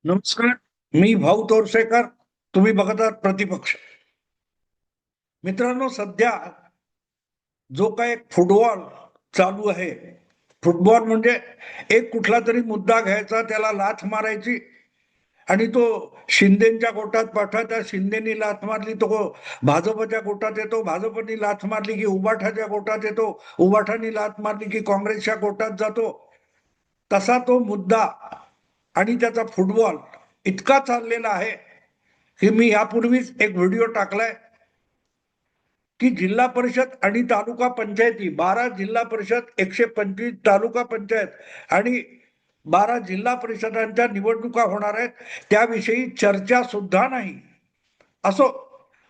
नमस्कार. मी भाऊ तोरसेकर. तुम्ही बघत आहात प्रतिपक्ष. मित्रांनो, सध्या जो काय फुटबॉल चालू आहे, फुटबॉल म्हणजे एक कुठला तरी मुद्दा घ्यायचा, त्याला लाथ मारायची आणि तो शिंदेच्या गोटात पाठवा. त्या शिंदेनी लाथ मारली तो भाजपच्या गोटात येतो, भाजपनी लाथ मारली की उबाठाच्या गोटात येतो, उबाठानी लाथ मारली की काँग्रेसच्या गोटात जातो. तसा तो मुद्दा आणि त्याचा फुटबॉल इतका चाललेला आहे की मी यापूर्वीच एक व्हिडिओ टाकलाय की जिल्हा परिषद आणि तालुका पंचायती, 12 जिल्हा परिषद, 125 तालुका पंचायत आणि 12 जिल्हा परिषदांच्या निवडणुका होणार आहेत, त्याविषयी चर्चा सुद्धा नाही. असो,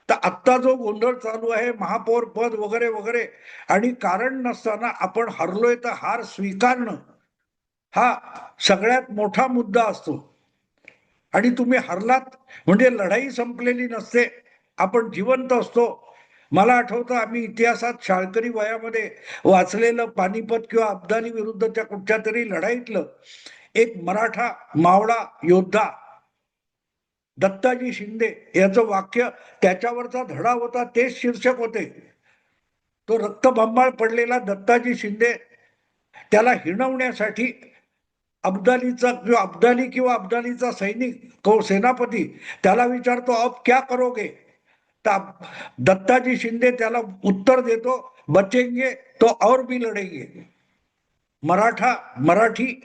तर आत्ता जो गोंधळ चालू आहे महापौर पद वगैरे वगैरे, आणि कारण नसताना आपण हरलोय तर हार स्वीकारणं हा सगळ्यात मोठा मुद्दा असतो. आणि तुम्ही हरलात म्हणजे लढाई संपलेली नसते, आपण जिवंत असतो. मला आठवतं आम्ही इतिहासात शाळकरी वयामध्ये वाचलेलं पानिपत किंवा अब्दाली विरुद्धच्या कुठच्या तरी लढाईतलं एक मराठा मावळा योद्धा दत्ताजी शिंदे याचं वाक्य, त्याच्यावरचा धडा होता, तेच शीर्षक होते. तो रक्तबंबाळ पडलेला दत्ताजी शिंदे, त्याला हिणवण्यासाठी अब्दाली किंवा अब्दालीचा सैनिक सेनापती त्याला विचारतो, अब क्या करोगे? तर दत्ताजी शिंदे त्याला उत्तर देतो, बचेंगे तो और भी लढेंगे. मराठी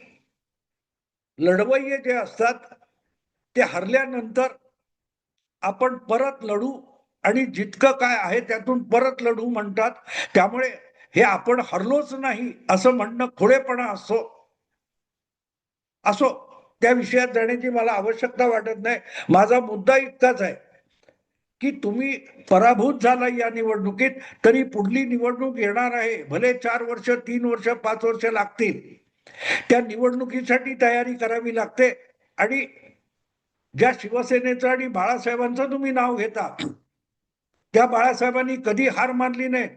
लढवय्ये जे असतात ते हरल्यानंतर आपण परत लढू आणि जितकं काय आहे त्यातून परत लढू म्हणतात. त्यामुळे हे आपण हरलोच नाही असं म्हणणं खोडेपणा असतो. असो, त्या विषयात जाण्याची मला आवश्यकता वाटत नाही. माझा मुद्दा इतकाच आहे की तुम्ही पराभूत झाला या निवडणुकीत, तरी पुढली निवडणूक येणार आहे. भले 4 वर्ष, 3 वर्ष, 5 वर्ष लागतील, त्या निवडणुकीसाठी तयारी करावी लागते. आणि ज्या शिवसेनेचं आणि बाळासाहेबांचं तुम्ही नाव घेता, त्या बाळासाहेबांनी कधी हार मानली नाही.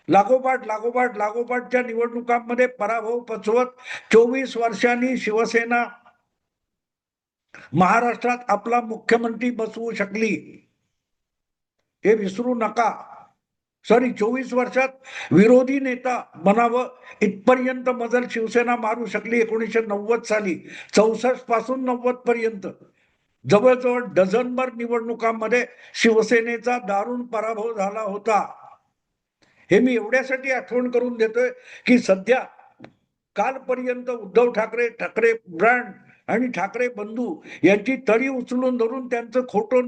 लागोपाठच्या निवडणुकांमध्ये पराभव पचवत 24 वर्षांनी शिवसेना महाराष्ट्रात आपला मुख्यमंत्री बसवू शकली, हे विसरू नका. 24 वर्षात विरोधी नेता बनावं इथपर्यंत मजल शिवसेना मारू शकली. 1990 साली 64 पासून 90 पर्यंत जवळजवळ डझनभर निवडणुकांमध्ये शिवसेनेचा दारुण पराभव झाला होता. हे मी एवढ्यासाठी आठवण करून देतोय की सध्या कालपर्यंत उद्धव ठाकरे ब्रँड आणि ठाकरे बंधू यांची तळी उचलून धरून त्यांचं खोटं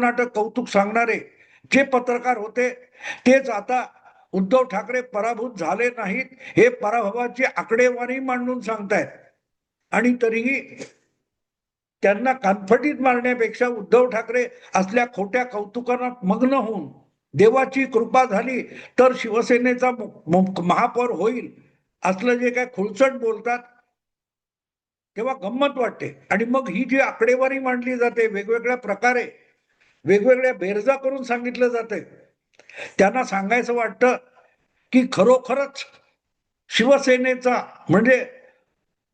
नाटक कौतुक सांगणारे जे पत्रकार होते, तेच आता उद्धव ठाकरे पराभूत झाले नाहीत हे पराभवाची आकडेवारी मांडून सांगतायत. आणि तरीही त्यांना कानफटीत मारण्यापेक्षा उद्धव ठाकरे असल्या खोट्या कौतुकांना मग्न होऊन देवाची कृपा झाली तर शिवसेनेचा महापौर होईल असलं जे काय खुळचट बोलतात, तेव्हा गंमत वाटते. आणि मग ही जी आकडेवारी मांडली जाते, वेगवेगळ्या प्रकारे वेगवेगळ्या बेरजा करून सांगितलं जाते, त्यांना सांगायचं वाटतं की खरोखरच शिवसेनेचा म्हणजे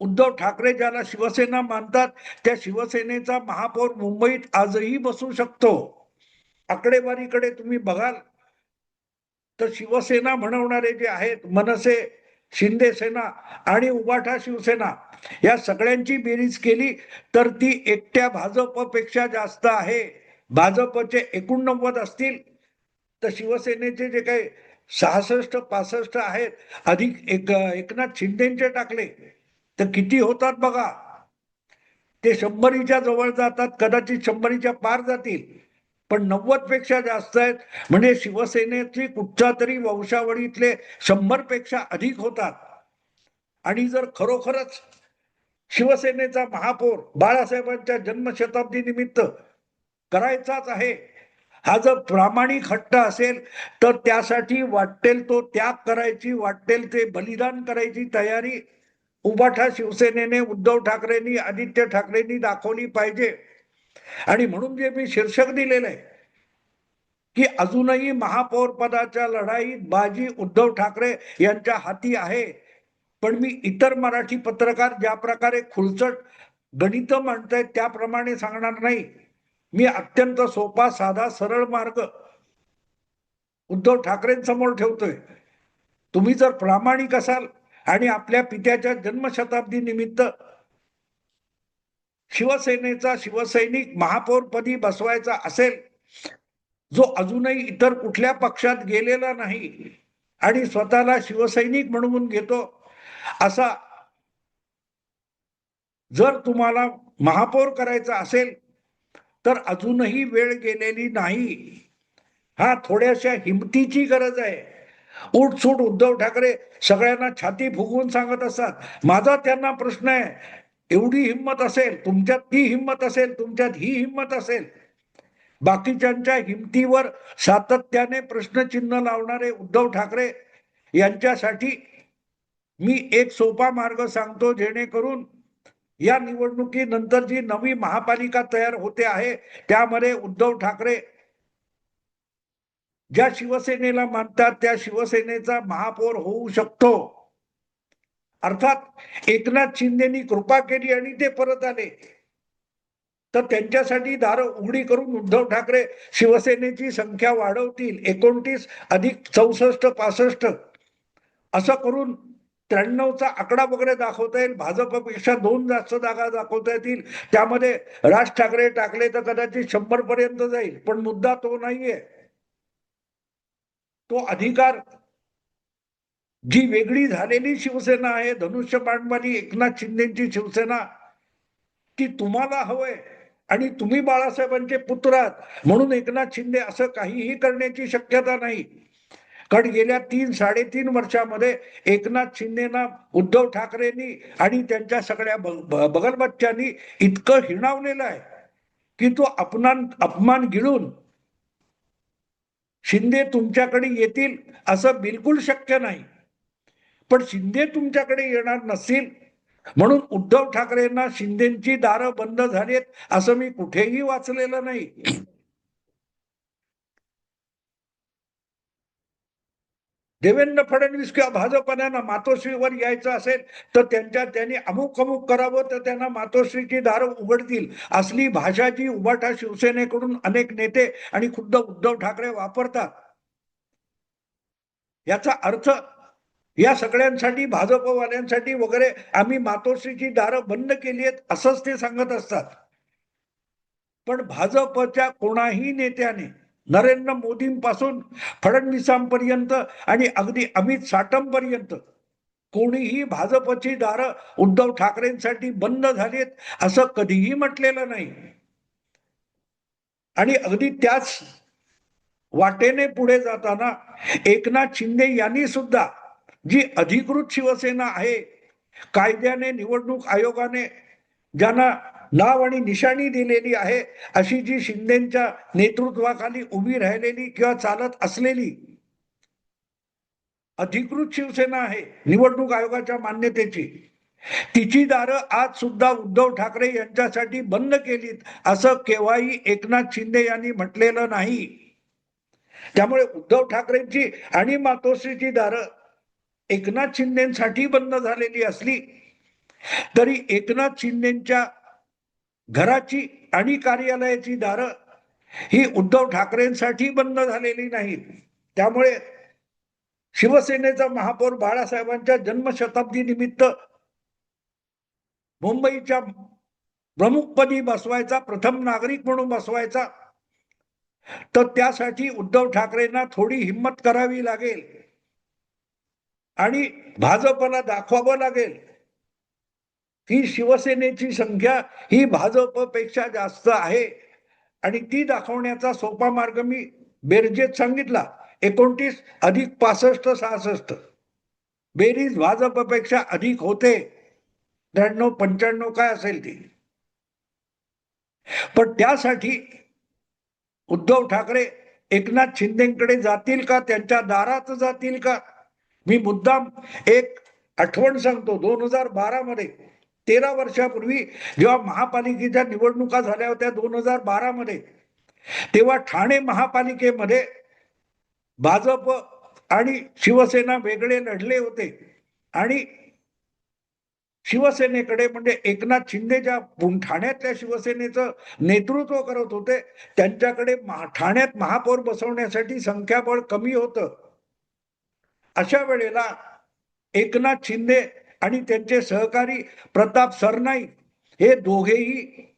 उद्धव ठाकरे ज्याला शिवसेना मानतात, त्या शिवसेनेचा महापौर मुंबईत आजही बसू शकतो. आकडेवारीकडे तुम्ही बघाल तर शिवसेना म्हणवणारे जे आहेत, मनसे, शिंदे सेना आणि उबाठा शिवसेना, या सगळ्यांची बेरीज केली तर ती एकट्या भाजपपेक्षा जास्त आहे. भाजपचे 89 असतील तर शिवसेनेचे जे काही 66-65 आहेत, अधिक एकनाथ शिंदेचे टाकले तर किती होतात बघा. ते 100च्या जवळ जातात, कदाचित 100च्या पार जातील, पण 90 पेक्षा जास्त आहेत. म्हणजे शिवसेनेची कुठच्या तरी वंशावळीतले 100 पेक्षा अधिक होतात. आणि जर खरोखरच शिवसेनेचा महापौर बाळासाहेबांच्या जन्मशताब्दी निमित्त करायचाच आहे, हा जर प्रामाणिक हट्ट असेल तर त्यासाठी वाटेल तो त्याग करायची, वाटेल ते बलिदान करायची तयारी उबाठा शिवसेनेने, उद्धव ठाकरेंनी, आदित्य ठाकरेंनी दाखवली पाहिजे. आणि म्हणून जे मी शीर्षक दिलेलं आहे की अजूनही महापौर पदाच्या लढाईत बाजी उद्धव ठाकरे यांच्या हाती आहे. पण मी इतर मराठी पत्रकार ज्या प्रकारे खुळचट गणित मांडतायत त्याप्रमाणे सांगणार नाही. मी अत्यंत सोपा, साधा, सरळ मार्ग उद्धव ठाकरेंसमोर ठेवतोय. तुम्ही जर प्रामाणिक असाल आणि आपल्या पित्याच्या जन्मशताब्दी निमित्त शिवसेनेचा शिवसैनिक महापौरपदी बसवायचा असेल, जो अजूनही इतर कुठल्या पक्षात गेलेला नाही आणि स्वतःला शिवसैनिक म्हणून घेतो, असा जर तुम्हाला महापौर करायचा असेल तर अजूनही वेळ गेलेली नाही. हा थोड्याशा हिमतीची गरज आहे. उठसूट उद्धव ठाकरे सगळ्यांना छाती फुगवून सांगत असतात. माझा त्यांना प्रश्न आहे, एवढी हिंमत असेल तुमच्यात, ती हिंमत असेल तुमच्यात, ही हिंमत असेल, बाकीच्यांच्या हिमतीवर सातत्याने प्रश्नचिन्ह लावणारे उद्धव ठाकरे यांच्यासाठी मी एक सोपा मार्ग सांगतो, जेणेकरून या निवडणुकीनंतर जी नवी महापालिका तयार होते आहे त्यामध्ये उद्धव ठाकरे ज्या शिवसेनेला मानतात त्या शिवसेनेचा महापौर होऊ शकतो. अर्थात एकनाथ शिंदेनी कृपा केली आणि ते परत आले तर त्यांच्यासाठी दारं उघडी करून उद्धव ठाकरे शिवसेनेची संख्या वाढवतील. 29 अधिक 64 65 असं करून 93चा आकडा वगैरे दाखवता येईल. भाजपपेक्षा 2 जास्त जागा दाखवता येतील. त्यामध्ये राज ठाकरे टाकले तर कदाचित 100 पर्यंत जाईल. पण मुद्दा तो नाहीये. तो अधिकार जी वेगळी झालेली शिवसेना आहे, धनुष्यबाणवाली एकनाथ शिंदेची शिवसेना, ती तुम्हाला हवंय आणि तुम्ही बाळासाहेबांचे पुत्र आहात म्हणून एकनाथ शिंदे असं काहीही करण्याची शक्यता नाही. कारण गेल्या 3-3.5 वर्षामध्ये एकनाथ शिंदेना उद्धव ठाकरेंनी आणि त्यांच्या सगळ्या बगलबच्च्यांनी इतकं हिणावलेलं आहे की तो अपमान गिळून शिंदे तुमच्याकडे येतील असं बिलकुल शक्य नाही. पण शिंदे तुमच्याकडे येणार नसतील म्हणून उद्धव ठाकरेंना शिंदेची दारं बंद झालीत असं मी कुठेही वाचलेलं नाही. देवेंद्र फडणवीस किंवा भाजपाना मातोश्रीवर यायचं असेल तर त्यांनी अमुक अमुक करावं तर त्यांना मातोश्रीची दारं उघडतील असली भाषा जी उभाटा शिवसेनेकडून अनेक नेते आणि खुद्द उद्धव ठाकरे वापरतात. याचा अर्थ या सगळ्यांसाठी, भाजपवाल्यांसाठी वगैरे आम्ही मातोश्रीची दारं बंद केली आहेत असंच ते सांगत असतात. पण भाजपच्या कोणाही नेत्याने नरेंद्र मोदींपासून फडणवीसांपर्यंत आणि अगदी अमित साटमपर्यंत कोणीही भाजपची दारं उद्धव ठाकरेंसाठी बंद झालीत असं कधीही म्हटलेलं नाही. आणि अगदी त्याच वाटेने पुढे जाताना एकनाथ शिंदे यांनी सुद्धा जी अधिकृत शिवसेना आहे, कायद्याने निवडणूक आयोगाने ज्यांना नाव आणि निशाणी दिलेली आहे अशी जी शिंदेच्या नेतृत्वाखाली उभी राहिलेली किंवा चालत असलेली अधिकृत शिवसेना आहे निवडणूक आयोगाच्या मान्यतेची, तिची दारं आज सुद्धा उद्धव ठाकरे यांच्यासाठी बंद केलीत असं केव्हाही एकनाथ शिंदे यांनी म्हटलेलं नाही. त्यामुळे उद्धव ठाकरेंची आणि मातोश्रीची दारं एकनाथ शिंदेसाठी बंद झालेली असली तरी एकनाथ शिंदेच्या घराची आणि कार्यालयाची दारं ही उद्धव ठाकरेंसाठी बंद झालेली नाहीत. त्यामुळे शिवसेनेचा महापौर बाळासाहेबांच्या जन्मशताब्दी निमित्त मुंबईच्या प्रमुखपदी बसवायचा, प्रथम नागरिक म्हणून बसवायचा, तर त्यासाठी उद्धव ठाकरेंना थोडी हिंमत करावी लागेल आणि भाजपला दाखवावं लागेल की शिवसेनेची संख्या ही भाजपपेक्षा जास्त आहे. आणि ती दाखवण्याचा सोपा मार्ग मी बेरजेत सांगितला, 29 अधिक 65 66 बेरीज भाजपपेक्षा अधिक होते, 93-95 काय असेल ती. पण त्यासाठी उद्धव ठाकरे एकनाथ शिंदेकडे जातील का, त्यांच्या दारात जातील का? मी मुद्दाम एक आठवण सांगतो. 2012 मध्ये 13 वर्षापूर्वी जेव्हा महापालिकेच्या निवडणुका झाल्या होत्या 2012 मध्ये, तेव्हा ठाणे महापालिकेमध्ये भाजप आणि शिवसेना वेगळे लढले होते आणि शिवसेनेकडे, म्हणजे एकनाथ शिंदे ज्या ठाण्यातल्या शिवसेनेचं नेतृत्व करत होते त्यांच्याकडे ठाण्यात महापौर बसवण्यासाठी संख्याबळ कमी होतं. अशा वेळेला एकनाथ शिंदे आणि त्यांचे सहकारी प्रताप सरनाईक हे दोघेही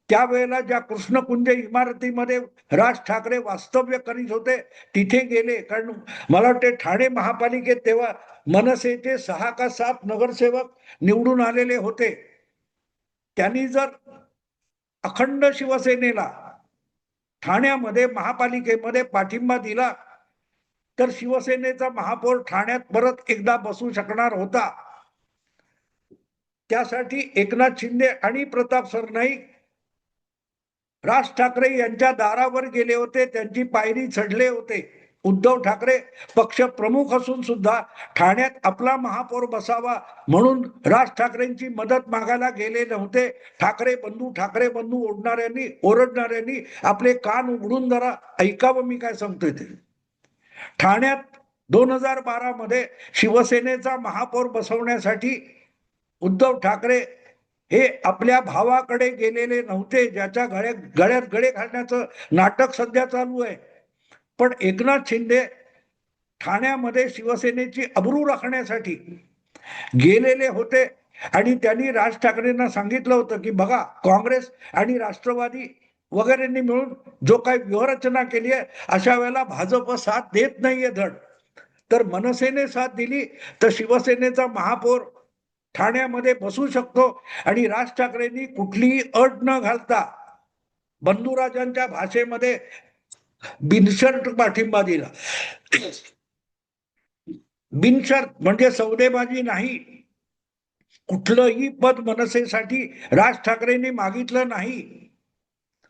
त्यावेळेला ज्या कृष्णकुंज इमारतीमध्ये राज ठाकरे वास्तव्य करीत होते तिथे गेले. कारण मला वाटते ठाणे महापालिकेत तेव्हा मनसेचे 6 का 7 नगरसेवक निवडून आलेले होते. त्यांनी जर अखंड शिवसेनेला ठाण्यामध्ये महापालिकेमध्ये पाठिंबा दिला तर शिवसेनेचा महापौर ठाण्यात परत एकदा बसू शकणार होता. त्यासाठी एकनाथ शिंदे आणि प्रताप सरनाईक राज ठाकरे यांच्या दारावर गेले होते, त्यांची पायरी चढले होते. उद्धव ठाकरे पक्ष प्रमुख असून सुद्धा ठाण्यात आपला महापौर बसावा म्हणून राज ठाकरेंची मदत मागायला गेले नव्हते. ठाकरे बंधू ओरडणाऱ्यांनी आपले कान उघडून जरा ऐकावं मी काय सांगतोय ते. ठाण्यात 2012 मध्ये शिवसेनेचा महापौर बसवण्यासाठी उद्धव ठाकरे हे आपल्या भावाकडे गेलेले नव्हते, ज्याच्या गळ्यात गळे घालण्याचं नाटक सध्या चालू आहे. पण एकनाथ शिंदे ठाण्यामध्ये शिवसेनेची अब्रू राखण्यासाठी गेलेले होते आणि त्यांनी राज ठाकरेंना सांगितलं होतं की बघा, काँग्रेस आणि राष्ट्रवादी वगैरेंनी मिळून जो काही व्यूहरचना केली आहे अशा वेळेला भाजप साथ देत नाहीये धड, तर मनसेने साथ दिली तर शिवसेनेचा महापौर ठाण्यामध्ये बसू शकतो. आणि राज ठाकरेंनी कुठलीही अट न घालता बंधुराजांच्या भाषेमध्ये बिनशर्त पाठिंबा दिला. बिनशर्त म्हणजे सौदेबाजी नाही. कुठलंही पद मनसेसाठी राज ठाकरेंनी मागितलं नाही.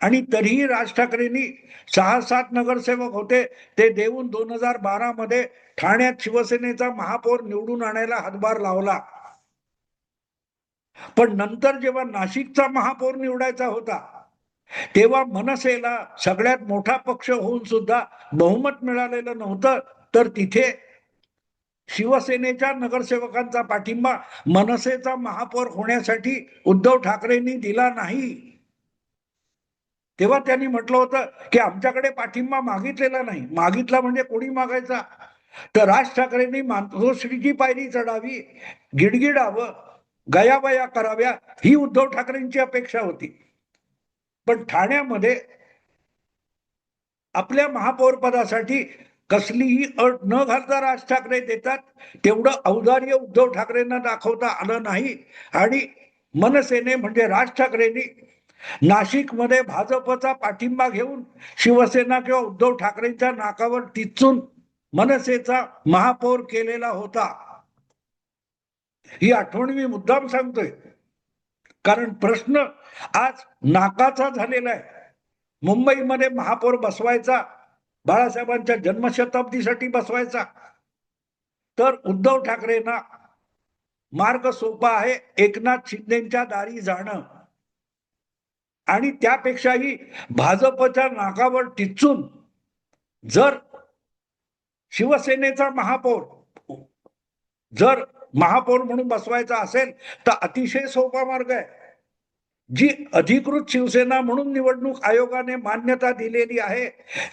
आणि तरीही राज ठाकरेंनी 6-7 नगरसेवक होते ते देऊन 2012 मध्ये ठाण्यात शिवसेनेचा महापौर निवडून आणायला हातभार लावला. पण नंतर जेव्हा नाशिकचा महापौर निवडायचा होता तेव्हा मनसेला सगळ्यात मोठा पक्ष होऊन सुद्धा बहुमत मिळालेलं नव्हतं, तर तिथे शिवसेनेच्या नगरसेवकांचा पाठिंबा मनसेचा महापौर होण्यासाठी उद्धव ठाकरेंनी दिला नाही. तेव्हा त्यांनी म्हटलं होतं की आमच्याकडे पाठिंबा मागितलेला नाही. मागितला म्हणजे कोणी मागायचा, तर राज ठाकरेंनी मातोश्रीची पायरी चढावी, गिडगिडावं, गयावया कराव्या ही उद्धव ठाकरेंची अपेक्षा होती. पण ठाण्यामध्ये आपल्या महापौर पदासाठी कसलीही अट न घालता राज ठाकरे देतात, तेवढं औदार्य उद्धव ठाकरेंना दाखवता आलं नाही. आणि मनसेने म्हणजे राज ठाकरेंनी नाशिकमध्ये भाजपचा पाठिंबा घेऊन शिवसेना किंवा उद्धव ठाकरेंच्या नाकावर टिचून मनसेचा महापौर केलेला होता. ही आठवण मी मुद्दाम सांगतोय कारण प्रश्न आज नाकाचा झालेला आहे. मुंबईमध्ये महापौर बसवायचा, बाळासाहेबांच्या जन्मशताब्दीसाठी बसवायचा, तर उद्धव ठाकरेंना मार्ग सोपा आहे, एकनाथ शिंदेच्या दारी जाणं. आणि त्यापेक्षाही भाजपच्या नाकावर टिचून जर शिवसेनेचा महापौर जर महापौर म्हणून बसवायचा असेल तर अतिशय सोपा मार्ग आहे. जी अधिकृत शिवसेना म्हणून निवडणूक आयोगाने मान्यता दिलेली आहे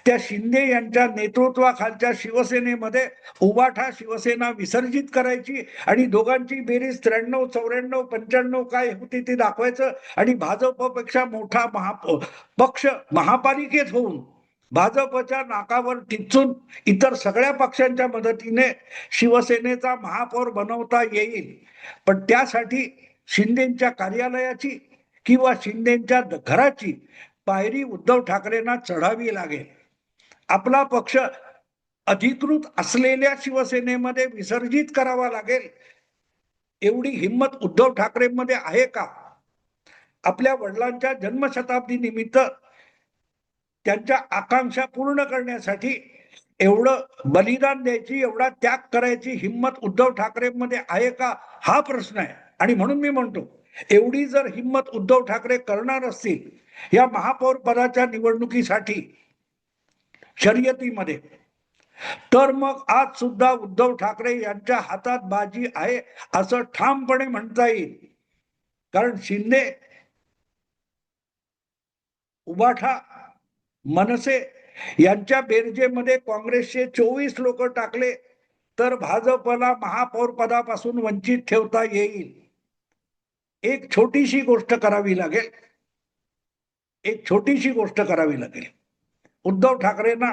त्या शिंदे यांच्या नेतृत्वाखालच्या शिवसेनेमध्ये उबाठा शिवसेना विसर्जित करायची आणि दोघांची बेरीज 93, 94, 95 काय होती ती दाखवायचं आणि भाजपपेक्षा मोठा पक्ष महापालिकेत होऊन भाजपच्या नाकावर टिचून इतर सगळ्या पक्षांच्या मदतीने शिवसेनेचा महापौर बनवता येईल. पण त्यासाठी शिंदेच्या कार्यालयाची किंवा शिंदेच्या घराची पायरी उद्धव ठाकरेंना चढावी लागेल. आपला पक्ष अधिकृत असलेल्या शिवसेनेमध्ये विसर्जित करावा लागेल. एवढी हिंमत उद्धव ठाकरेंमध्ये आहे का? आपल्या वडिलांच्या जन्मशताब्दी निमित्त त्यांच्या आकांक्षा पूर्ण करण्यासाठी एवढं बलिदान द्यायची, एवढा त्याग करायची हिंमत उद्धव ठाकरेंमध्ये आहे का, हा प्रश्न आहे. आणि म्हणून मी म्हणतो एवढी जर हिंमत उद्धव ठाकरे करणार असतील या महापौर पदाच्या निवडणुकीसाठी शर्यतीमध्ये तर मग आज सुद्धा उद्धव ठाकरे यांच्या हातात बाजी आहे असं ठामपणे म्हणता येईल. कारण शिंदे, उबाठा, मनसे यांच्या बेरजेमध्ये काँग्रेसचे 24 लोक टाकले तर भाजपला महापौर पदापासून वंचित ठेवता येईल. एक छोटीशी गोष्ट करावी लागेल, एक छोटीशी गोष्ट करावी लागेल. उद्धव ठाकरेंना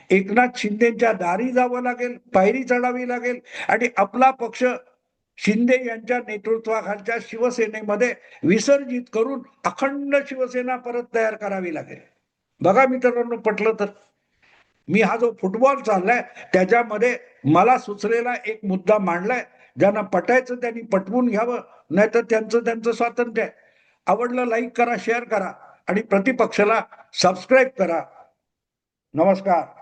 एकनाथ शिंदेच्या दारी जावं लागेल, पायरी चढावी लागेल आणि आपला पक्ष शिंदे यांच्या नेतृत्वाखालच्या शिवसेनेमध्ये विसर्जित करून अखंड शिवसेना परत तयार करावी लागेल. बघा मित्रांनो, पटलं तर मी हा जो फुटबॉल चाललाय त्याच्यामध्ये मला सुचलेला एक मुद्दा मांडलाय. ज्यांना पटायचं त्यांनी पटवून घ्यावं, नाहीतर त्यांचं त्यांचं स्वातंत्र्य आहे. आवडलं लाईक करा, शेअर करा आणि प्रतिपक्षाला सबस्क्राईब करा. नमस्कार.